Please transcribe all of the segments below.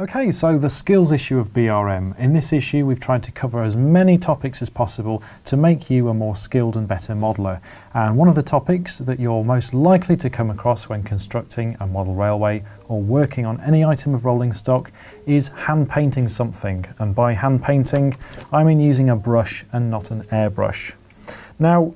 Okay, so the skills issue of BRM. In this issue, we've tried to cover as many topics as possible to make you a more skilled and better modeller. And one of the topics that you're most likely to come across when constructing a model railway or working on any item of rolling stock is hand painting something. And by hand painting, I mean using a brush and not an airbrush. Now,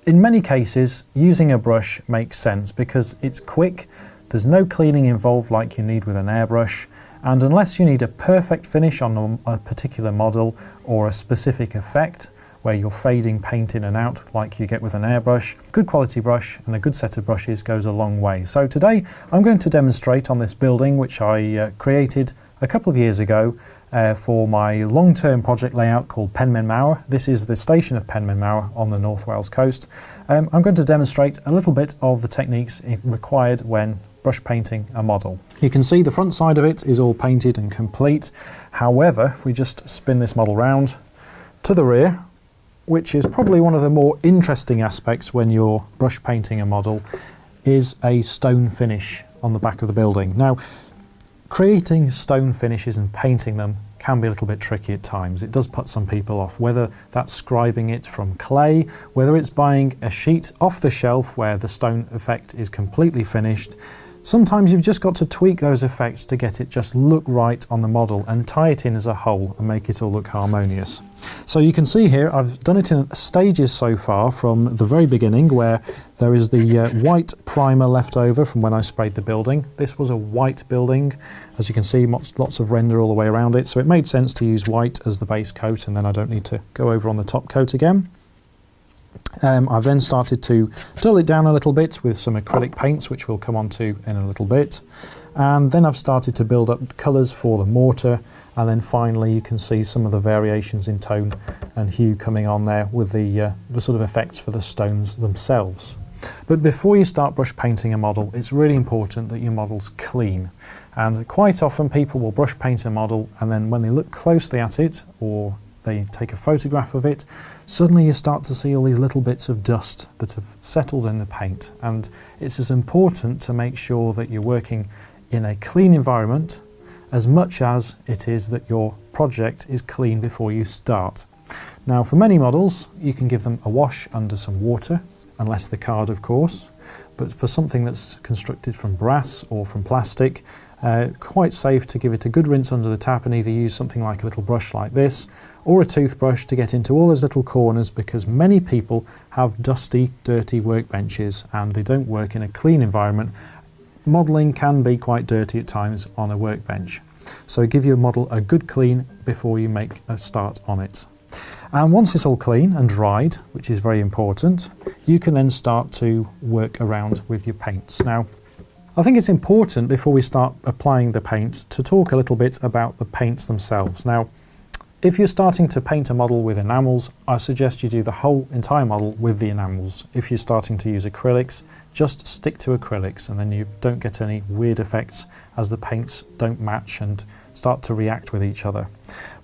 in many cases, using a brush makes sense because it's quick, there's no cleaning involved like you need with an airbrush, and unless you need a perfect finish on a particular model or a specific effect where you're fading paint in and out like you get with an airbrush, good quality brush and a good set of brushes goes a long way. So today I'm going to demonstrate on this building which I created a couple of years ago for my long-term project layout called Penmaenmawr. This is the station of Penmaenmawr on the North Wales coast. I'm going to demonstrate a little bit of the techniques required when brush painting a model. You can see the front side of it is all painted and complete. However, if we just spin this model round to the rear, which is probably one of the more interesting aspects when you're brush painting a model, is a stone finish on the back of the building. Now, creating stone finishes and painting them can be a little bit tricky at times. It does put some people off, whether that's scribing it from clay, whether it's buying a sheet off the shelf where the stone effect is completely finished. Sometimes you've just got to tweak those effects to get it just look right on the model and tie it in as a whole and make it all look harmonious. So you can see here I've done it in stages so far from the very beginning where there is the white primer left over from when I sprayed the building. This was a white building, as you can see, lots of render all the way around it, so it made sense to use white as the base coat and then I don't need to go over on the top coat again. I've then started to dull it down a little bit with some acrylic paints, which we'll come on to in a little bit. And then I've started to build up colours for the mortar, and then finally you can see some of the variations in tone and hue coming on there with the sort of effects for the stones themselves. But before you start brush painting a model, it's really important that your model's clean. And quite often people will brush paint a model and then when they look closely at it, or they take a photograph of it, suddenly you start to see all these little bits of dust that have settled in the paint. And it's as important to make sure that you're working in a clean environment as much as it is that your project is clean before you start. Now, for many models, you can give them a wash under some water, unless they're card, of course. But for something that's constructed from brass or from plastic, quite safe to give it a good rinse under the tap and either use something like a little brush like this or a toothbrush to get into all those little corners, because many people have dusty, dirty workbenches and they don't work in a clean environment. Modelling can be quite dirty at times on a workbench. So give your model a good clean before you make a start on it. And once it's all clean and dried, which is very important, you can then start to work around with your paints. Now, I think it's important before we start applying the paint to talk a little bit about the paints themselves. Now, if you're starting to paint a model with enamels, I suggest you do the whole entire model with the enamels. If you're starting to use acrylics, just stick to acrylics and then you don't get any weird effects as the paints don't match and start to react with each other.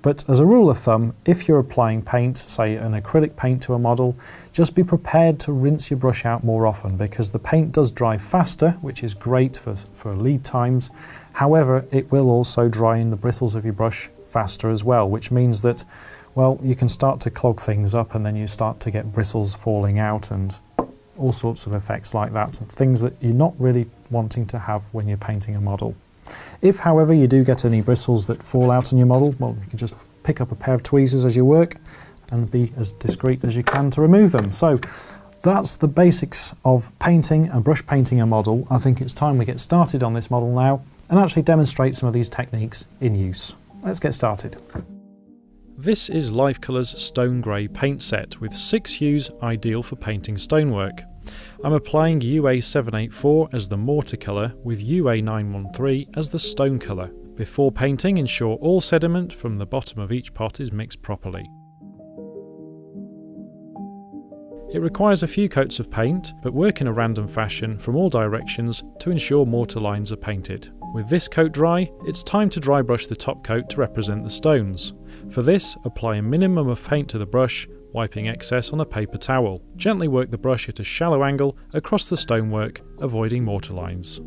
But as a rule of thumb, if you're applying paint, say an acrylic paint to a model, just be prepared to rinse your brush out more often because the paint does dry faster, which is great for lead times. However, it will also dry in the bristles of your brush faster as well, which means that, well, you can start to clog things up and then you start to get bristles falling out and all sorts of effects like that, things that you're not really wanting to have when you're painting a model. If, however, you do get any bristles that fall out on your model, well, you can just pick up a pair of tweezers as you work and be as discreet as you can to remove them. So that's the basics of painting and brush painting a model. I think it's time we get started on this model now and actually demonstrate some of these techniques in use. Let's get started. This is Life Colour's Stone Grey paint set with 6 hues ideal for painting stonework. I'm applying UA784 as the mortar colour with UA913 as the stone colour. Before painting, ensure all sediment from the bottom of each pot is mixed properly. It requires a few coats of paint, but work in a random fashion from all directions to ensure mortar lines are painted. With this coat dry, it's time to dry brush the top coat to represent the stones. For this, apply a minimum of paint to the brush, wiping excess on a paper towel. Gently work the brush at a shallow angle across the stonework, avoiding mortar lines.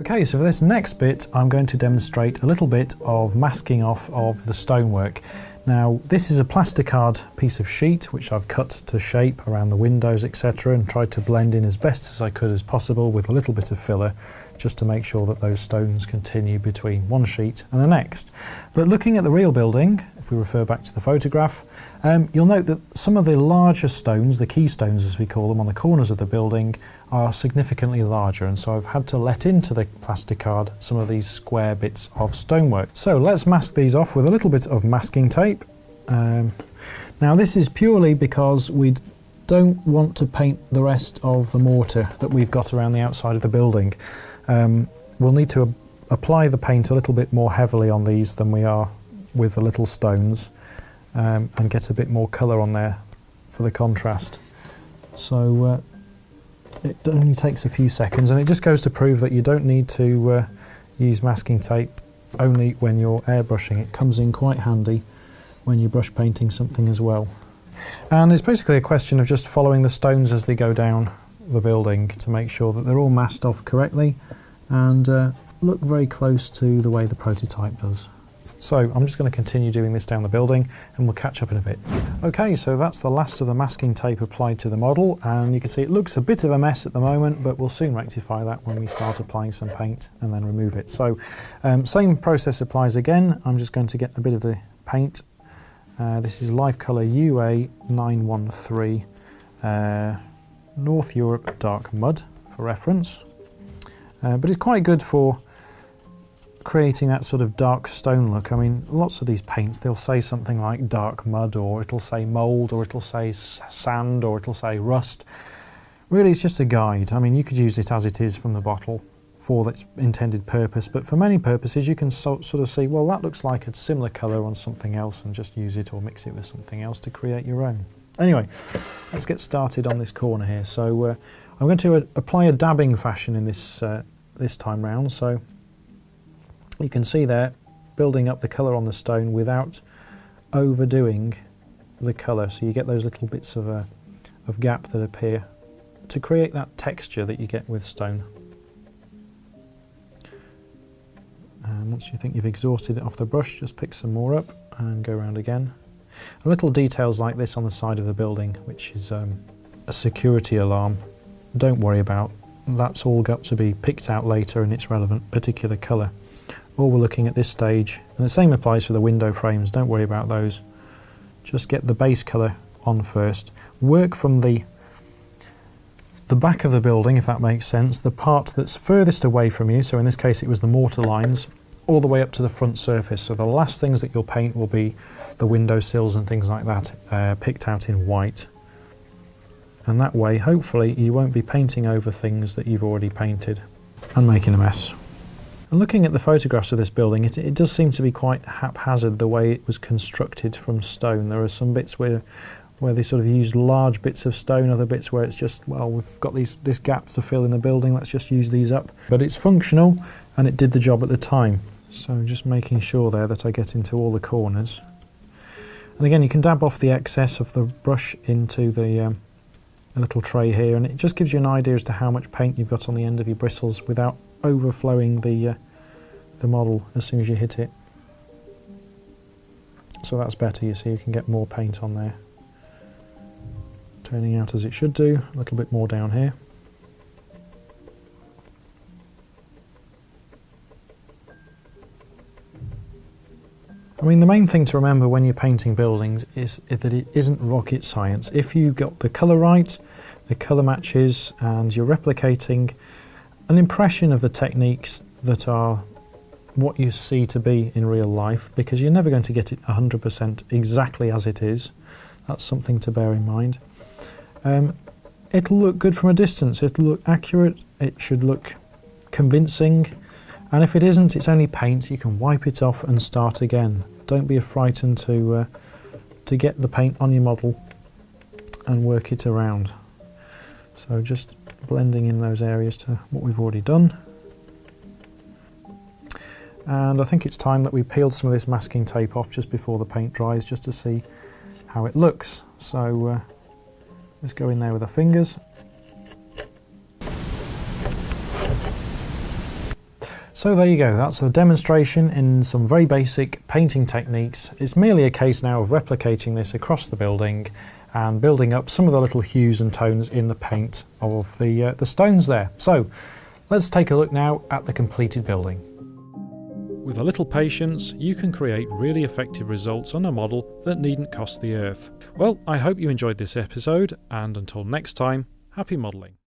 Okay, so for this next bit, I'm going to demonstrate a little bit of masking off of the stonework. Now, this is a plasticard piece of sheet which I've cut to shape around the windows, etc., and tried to blend in as best as I could as possible with a little bit of filler, just to make sure that those stones continue between one sheet and the next. But looking at the real building, if we refer back to the photograph, you'll note that some of the larger stones, the keystones as we call them, on the corners of the building are significantly larger, and so I've had to let into the plasticard some of these square bits of stonework. So let's mask these off with a little bit of masking tape. Now this is purely because we don't want to paint the rest of the mortar that we've got around the outside of the building. We'll need to apply the paint a little bit more heavily on these than we are with the little stones, and get a bit more colour on there for the contrast. So it only takes a few seconds, and it just goes to prove that you don't need to use masking tape only when you're airbrushing. It comes in quite handy when you're brush painting something as well. And it's basically a question of just following the stones as they go down the building to make sure that they're all masked off correctly and look very close to the way the prototype does. So I'm just going to continue doing this down the building and we'll catch up in a bit. Okay, so that's the last of the masking tape applied to the model, and you can see it looks a bit of a mess at the moment, but we'll soon rectify that when we start applying some paint and then remove it. So same process applies again. I'm just going to get a bit of the paint. This is Life Colour UA 913 North Europe Dark Mud for reference, but it's quite good for creating that sort of dark stone look. I mean, lots of these paints, they'll say something like dark mud, or it'll say mould, or it'll say sand, or it'll say rust. Really, it's just a guide. I mean, you could use it as it is from the bottle for its intended purpose, but for many purposes you can sort of see, well, that looks like a similar colour on something else, and just use it or mix it with something else to create your own. Anyway, let's get started on this corner here. So I'm going to apply a dabbing fashion in this this time round. So you can see there, building up the colour on the stone without overdoing the colour. So you get those little bits of gap that appear to create that texture that you get with stone. And once you think you've exhausted it off the brush, just pick some more up and go around again. And little details like this on the side of the building, which is a security alarm, don't worry about. That's all got to be picked out later in its relevant particular colour. All we're looking at this stage, and the same applies for the window frames, don't worry about those. Just get the base colour on first. Work from the back of the building, if that makes sense, the part that's furthest away from you, so in this case it was the mortar lines, all the way up to the front surface. So the last things that you'll paint will be the window sills and things like that, picked out in white. And that way, hopefully, you won't be painting over things that you've already painted and making a mess. And looking at the photographs of this building, it does seem to be quite haphazard the way it was constructed from stone. There are some bits where they sort of used large bits of stone, other bits where it's just, well, we've got this gap to fill in the building, let's just use these up. But it's functional and it did the job at the time. So just making sure there that I get into all the corners. And again, you can dab off the excess of the brush into the little tray here, and it just gives you an idea as to how much paint you've got on the end of your bristles without overflowing the model as soon as you hit it. So that's better, you see, you can get more paint on there. Turning out as it should do, a little bit more down here. I mean, the main thing to remember when you're painting buildings is that it isn't rocket science. If you've got the colour right, the colour matches, and you're replicating an impression of the techniques that are what you see to be in real life, because you're never going to get it 100% exactly as it is. That's something to bear in mind. It'll look good from a distance, it'll look accurate, it should look convincing, and if it isn't, it's only paint, you can wipe it off and start again. Don't be frightened to get the paint on your model and work it around. So just blending in those areas to what we've already done. And I think it's time that we peeled some of this masking tape off just before the paint dries, just to see how it looks. So let's go in there with our fingers. So there you go, that's a demonstration in some very basic painting techniques. It's merely a case now of replicating this across the building and building up some of the little hues and tones in the paint of the stones there. So let's take a look now at the completed building. With a little patience, you can create really effective results on a model that needn't cost the earth. Well, I hope you enjoyed this episode, and until next time, happy modelling.